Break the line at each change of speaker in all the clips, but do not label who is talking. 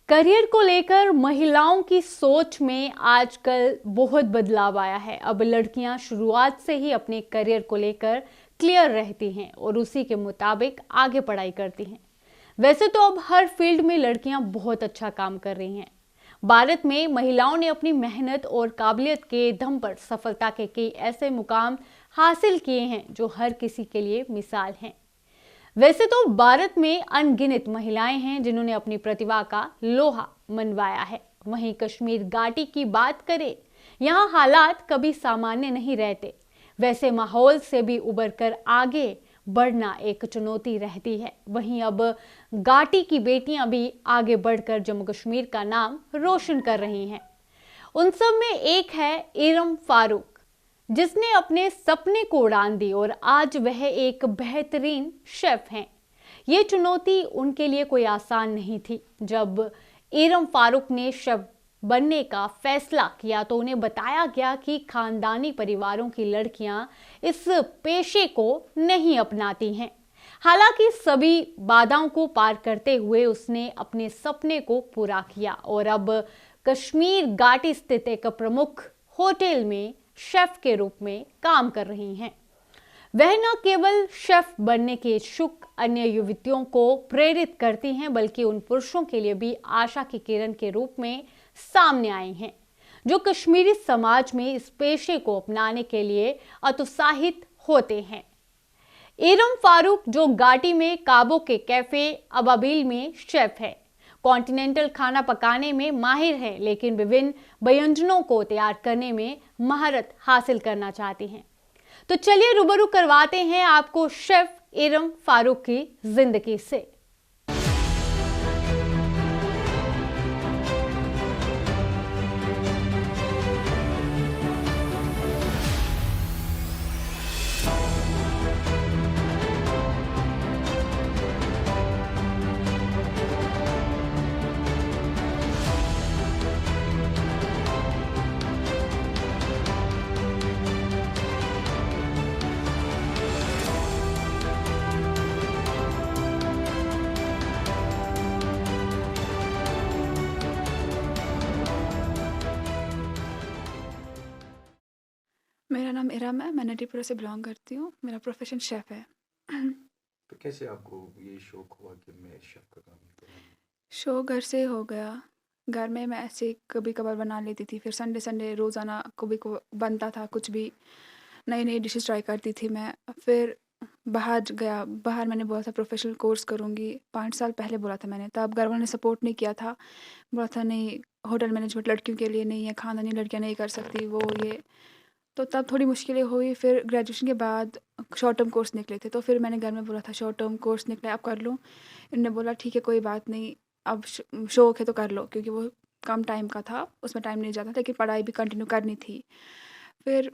Career को लेकर महिलाओं की सोच में आजकल बहुत बदलाव आया है। अब लड़कियां शुरुआत से ही अपने करियर को लेकर क्लियर रहती हैं और उसी के मुताबिक आगे पढ़ाई करती हैं। वैसे तो अब हर फील्ड में लड़कियां बहुत अच्छा काम कर रही हैं। भारत में महिलाओं ने अपनी मेहनत और काबिलियत के दम पर सफलता के कई ऐसे मुकाम हासिल किए हैं जो हर किसी के लिए मिसाल हैं। वैसे तो भारत में अनगिनत महिलाएं हैं जिन्होंने अपनी प्रतिभा का लोहा मनवाया है। वहीं कश्मीर घाटी की बात करें, यहाँ हालात कभी सामान्य नहीं रहते। वैसे माहौल से भी उबर कर आगे बढ़ना एक चुनौती रहती है। वहीं अब घाटी की बेटियां भी आगे बढ़कर जम्मू कश्मीर का नाम रोशन कर रही हैं। उन सब में एक है इरम फारूक, जिसने अपने सपने को उड़ान दी और आज वह एक बेहतरीन शेफ हैं। ये चुनौती उनके लिए कोई आसान नहीं थी। जब इरम फारूक ने शेफ बनने का फैसला किया तो उन्हें बताया गया कि खानदानी परिवारों की लड़कियां इस पेशे को नहीं अपनाती हैं। हालांकि सभी बाधाओं को पार करते हुए उसने अपने सपने को पूरा किया और अब कश्मीर घाटी स्थित एक प्रमुख होटल में शेफ के रूप में काम कर रही हैं। वह न केवल शेफ बनने के इच्छुक अन्य युवतियों को प्रेरित करती हैं, बल्कि उन पुरुषों के लिए भी आशा की किरण के रूप में सामने आई हैं जो कश्मीरी समाज में इस पेशे को अपनाने के लिए उत्साहित होते हैं। इरम फारूक, जो घाटी में काबो के कैफे अबाबिल में शेफ है, कॉन्टिनेंटल खाना पकाने में माहिर है, लेकिन विभिन्न व्यंजनों को तैयार करने में महारत हासिल करना चाहती हैं। तो चलिए रूबरू करवाते हैं आपको शेफ इरम फारूक की जिंदगी से।
मेरा नाम इरम है, मैं नदीपुरा से बिलोंग करती हूँ। मेरा प्रोफेशन शेफ़ है।
तो कैसे आपको ये शौक हुआ कि मैं शेफ का काम करूँगी?
शो घर से हो गया। घर में मैं ऐसे कभी कभार बना लेती थी, फिर संडे संडे रोज़ाना कभी को बनता था, कुछ भी नई नई डिशेस ट्राई करती थी मैं। फिर बाहर मैंने बोला था प्रोफेशनल कोर्स करूँगी, 5 साल पहले बोला था मैंने। तब घर वालों ने सपोर्ट नहीं किया था, बोला था नहीं, होटल मैनेजमेंट लड़कियों के लिए नहीं है, खानदानी लड़कियाँ नहीं कर सकती वो ये। तो तब थोड़ी मुश्किलें हुई। फिर ग्रेजुएशन के बाद शॉर्ट टर्म कोर्स निकले थे, तो फिर मैंने घर में बोला था शॉर्ट टर्म कोर्स निकले, अब कर लूँ। इन्होंने बोला ठीक है कोई बात नहीं, अब शौक है तो कर लो, क्योंकि वो कम टाइम का था, उसमें टाइम नहीं जाता, लेकिन पढ़ाई भी कंटिन्यू करनी थी। फिर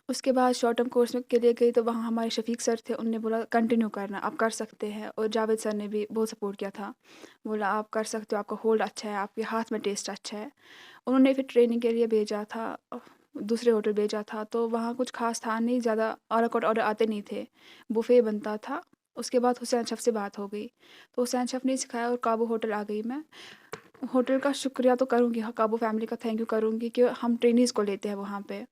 उसके बाद शॉर्ट टर्म कोर्स में के लिए गई, तो वहाँ हमारे शफीक सर थे, उनने बोला कंटिन्यू करना, आप कर सकते हैं। और जावेद सर ने भी बहुत सपोर्ट किया था, बोला आप कर सकते हो, आपका होल्ड अच्छा है, आपके हाथ में टेस्ट अच्छा है। उन्होंने फिर ट्रेनिंग के लिए भेजा था, दूसरे होटल भेजा था, तो वहाँ कुछ खास था नहीं, ज़्यादा ऑर्डर आते नहीं थे, बुफे बनता था। उसके बाद हुसैन शेफ़ से बात हो गई, तो हुसैन शेफ़ ने सिखाया और काबू होटल आ गई मैं। होटल का शुक्रिया तो करूँगी, हाँ, काबू फैमिली का थैंक यू करूँगी कि हम ट्रेनीज़ को लेते हैं वहाँ पे,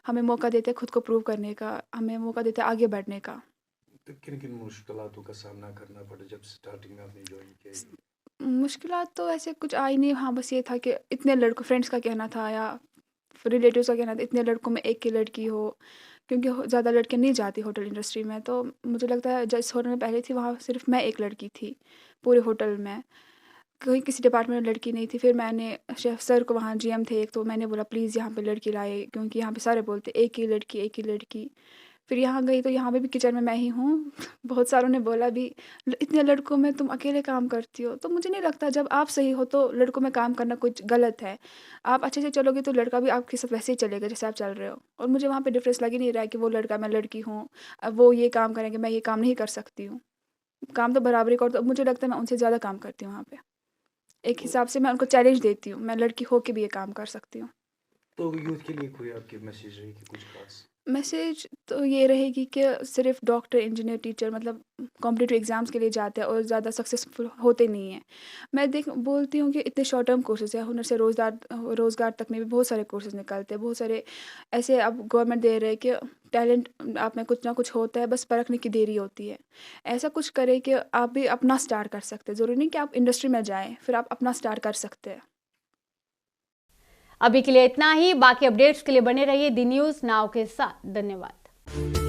हमें मौका देते हैं खुद को प्रूव करने का, हमें मौका देते हैं आगे बढ़ने का।
तो किन किन मुश्किलातों का सामना करना पड़ा जब स्टार्टिंग में आपने ज्वाइन किया ये?
मुश्किलात तो ऐसे कुछ आई नहीं, हाँ, बस ये था कि इतने लड़कों, फ्रेंड्स का कहना था या रिलेटिव्स का कहना था, इतने लड़कों में एक ही लड़की हो, क्योंकि ज़्यादा लड़कियां नहीं जाती होटल इंडस्ट्री में। तो मुझे लगता है जिस होटल में पहले थी वहाँ सिर्फ मैं एक लड़की थी पूरे होटल में, कोई किसी डिपार्टमेंट में लड़की नहीं थी। फिर मैंने शेफ़ सर को, वहाँ जीएम थे एक, तो मैंने बोला प्लीज़ यहाँ पे लड़की लाए, क्योंकि यहाँ पे सारे बोलते एक ही लड़की एक ही लड़की। फिर यहाँ गई तो यहाँ पे भी किचन में मैं ही हूँ। बहुत सारों ने बोला भी इतने लड़कों में तुम अकेले काम करती हो, तो मुझे नहीं लगता जब आप सही हो तो लड़कों में काम करना कुछ गलत है। आप अच्छे से चलोगे तो लड़का भी आपके साथ वैसे ही चलेगा जैसे आप चल रहे हो। और मुझे वहाँ पे डिफरेंस लग ही नहीं रहा है कि वो लड़का मैं लड़की हूँ, अब वो ये काम करेंगे मैं ये काम नहीं कर सकती हूँ। काम तो बराबरी कर, तो मुझे लगता है मैं उनसे ज़्यादा काम करती हूँ वहाँ पे। एक हिसाब से मैं उनको चैलेंज देती हूँ, मैं लड़की हो के भी ये काम कर सकती हूँ।
तो यूथ के लिए कोई आपके मैसेज रही कि कुछ खास?
मैसेज तो ये रहेगी कि सिर्फ डॉक्टर, इंजीनियर, टीचर मतलब कॉम्पिटिटिव एग्ज़ाम्स के लिए जाते हैं और ज़्यादा सक्सेसफुल होते नहीं हैं। मैं बोलती हूँ कि इतने शॉर्ट टर्म कोर्सेज़ हैं, हुनर से रोज़गार तक में भी बहुत सारे कोर्सेज़ निकलते हैं। बहुत सारे ऐसे अब गवर्नमेंट दे रहे हैं कि टैलेंट आप में कुछ ना कुछ होता है, बस परखने की देरी होती है। ऐसा कुछ करें कि आप भी अपना स्टार्ट कर सकते हैं। ज़रूरी नहीं कि आप इंडस्ट्री में जाएँ, फिर आप अपना स्टार्ट कर सकते हैं।
अभी के लिए इतना ही। बाकी अपडेट्स के लिए बने रहिए दी न्यूज़ नाउ के साथ। धन्यवाद।